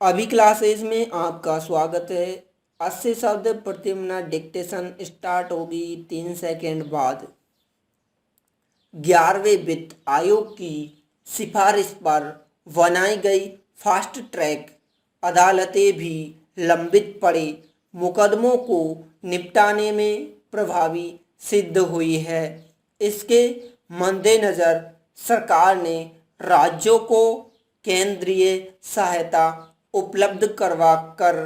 अभी क्लासेज में आपका स्वागत है। 80 शब्द प्रति मिनट डिक्टेशन स्टार्ट होगी 3 सेकेंड बाद। 11वें वित्त आयोग की सिफारिश पर बनाई गई फास्ट ट्रैक अदालतें भी लंबित पड़े मुकदमों को निपटाने में प्रभावी सिद्ध हुई है। इसके मद्देनज़र सरकार ने राज्यों को केंद्रीय सहायता उपलब्ध करवाकर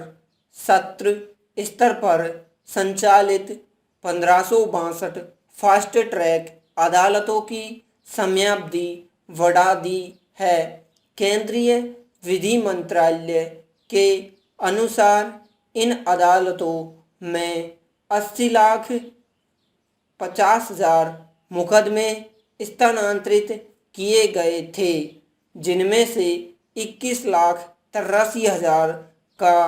सत्र स्तर पर संचालित 1562 फास्ट ट्रैक अदालतों की समयावधि बढ़ा दी है। केंद्रीय विधि मंत्रालय के अनुसार इन अदालतों में 80,50,000 मुकदमे स्थानांतरित किए गए थे, जिनमें से 21,83,000 का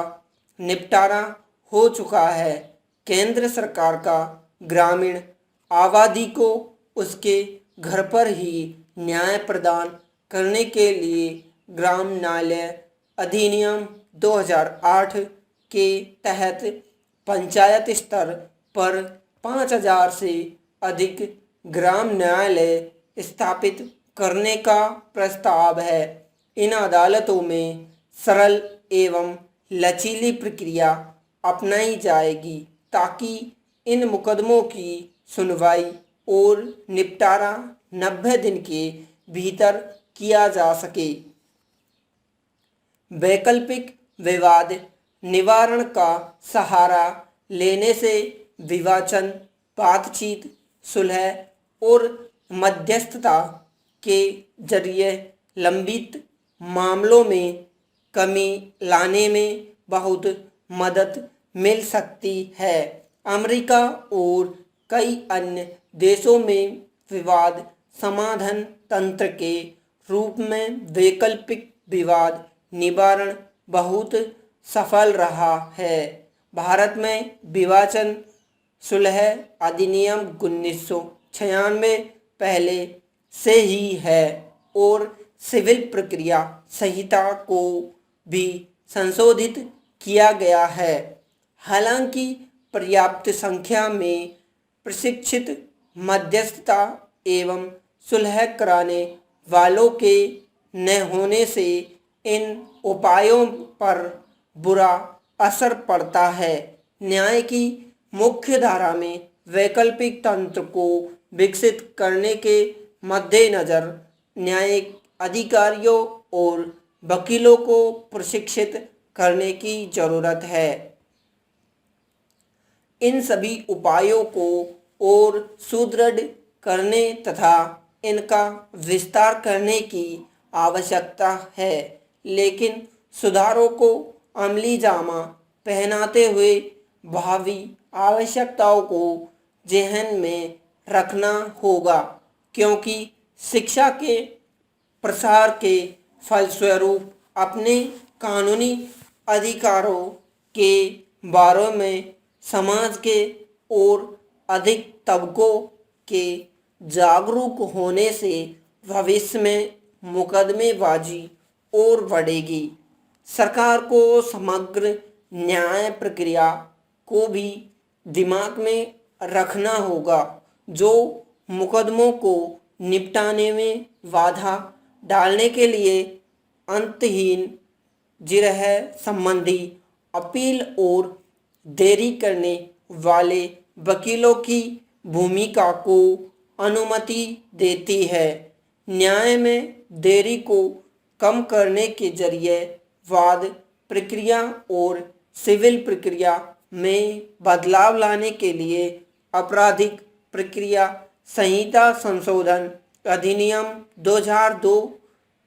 निपटारा हो चुका है। केंद्र सरकार का ग्रामीण आबादी को उसके घर पर ही न्याय प्रदान करने के लिए ग्राम न्यायालय अधिनियम 2008 के तहत पंचायत स्तर पर 5,000 से अधिक ग्राम न्यायालय स्थापित करने का प्रस्ताव है। इन अदालतों में सरल एवं लचीली प्रक्रिया अपनाई जाएगी ताकि इन मुकदमों की सुनवाई और निपटारा 90 दिन के भीतर किया जा सके। वैकल्पिक विवाद निवारण का सहारा लेने से विवाचन, बातचीत, सुलह और मध्यस्थता के जरिए लंबित मामलों में कमी लाने में बहुत मदद मिल सकती है। अमेरिका और कई अन्य देशों में विवाद समाधान तंत्र के रूप में वैकल्पिक विवाद निवारण बहुत सफल रहा है। भारत में विवाचन सुलह अधिनियम 1996 पहले से ही है और सिविल प्रक्रिया संहिता को भी संशोधित किया गया है। हालांकि पर्याप्त संख्या में प्रशिक्षित मध्यस्थता एवं सुलह कराने वालों के न होने से इन उपायों पर बुरा असर पड़ता है। न्याय की मुख्य धारा में वैकल्पिक तंत्र को विकसित करने के मद्देनज़र न्यायिक अधिकारियों और वकीलों को प्रशिक्षित करने की जरूरत है। इन सभी उपायों को और सुदृढ़ करने तथा इनका विस्तार करने की आवश्यकता है, लेकिन सुधारों को अमली जामा पहनाते हुए भावी आवश्यकताओं को ज़हन में रखना होगा, क्योंकि शिक्षा के प्रसार के फलस्वरूप अपने कानूनी अधिकारों के बारे में समाज के और अधिक तबकों के जागरूक होने से भविष्य में मुकदमेबाजी और बढ़ेगी। सरकार को समग्र न्याय प्रक्रिया को भी दिमाग में रखना होगा, जो मुकदमों को निपटाने में बाधा डालने के लिए अंतहीन जिरह संबंधी अपील और देरी करने वाले वकीलों की भूमिका को अनुमति देती है। न्याय में देरी को कम करने के जरिए वाद प्रक्रिया और सिविल प्रक्रिया में बदलाव लाने के लिए आपराधिक प्रक्रिया संहिता संशोधन अधिनियम 2002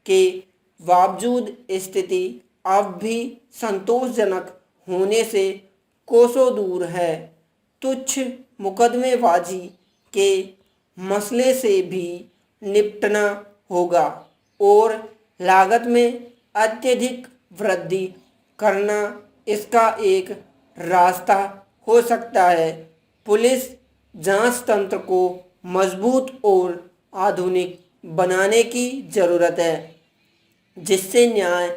के बावजूद स्थिति अब भी संतोषजनक होने से कोसों दूर है। तुच्छ मुकदमेबाजी के मसले से भी निपटना होगा और लागत में अत्यधिक वृद्धि करना इसका एक रास्ता हो सकता है। पुलिस जांच तंत्र को मजबूत और आधुनिक बनाने की ज़रूरत है, जिससे न्याय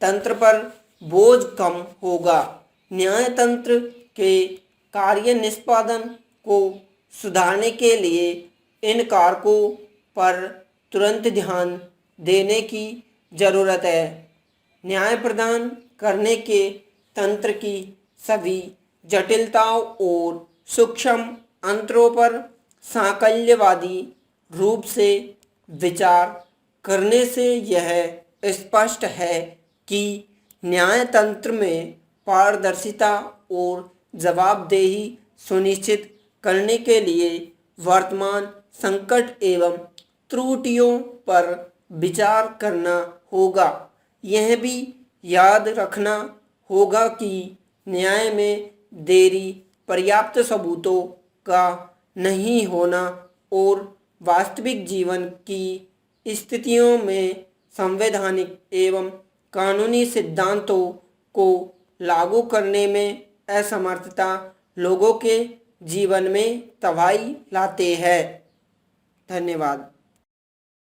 तंत्र पर बोझ कम होगा। न्यायतंत्र के कार्य निष्पादन को सुधारने के लिए इन कारकों पर तुरंत ध्यान देने की ज़रूरत है। न्याय प्रदान करने के तंत्र की सभी जटिलताओं और सूक्ष्म अंतरों पर साकल्यवादी रूप से विचार करने से यह स्पष्ट है कि न्यायतंत्र में पारदर्शिता और जवाबदेही सुनिश्चित करने के लिए वर्तमान संकट एवं त्रुटियों पर विचार करना होगा। यह भी याद रखना होगा कि न्याय में देरी, पर्याप्त सबूतों का नहीं होना और वास्तविक जीवन की स्थितियों में संवैधानिक एवं कानूनी सिद्धांतों को लागू करने में असमर्थता लोगों के जीवन में तबाही लाते हैं। धन्यवाद।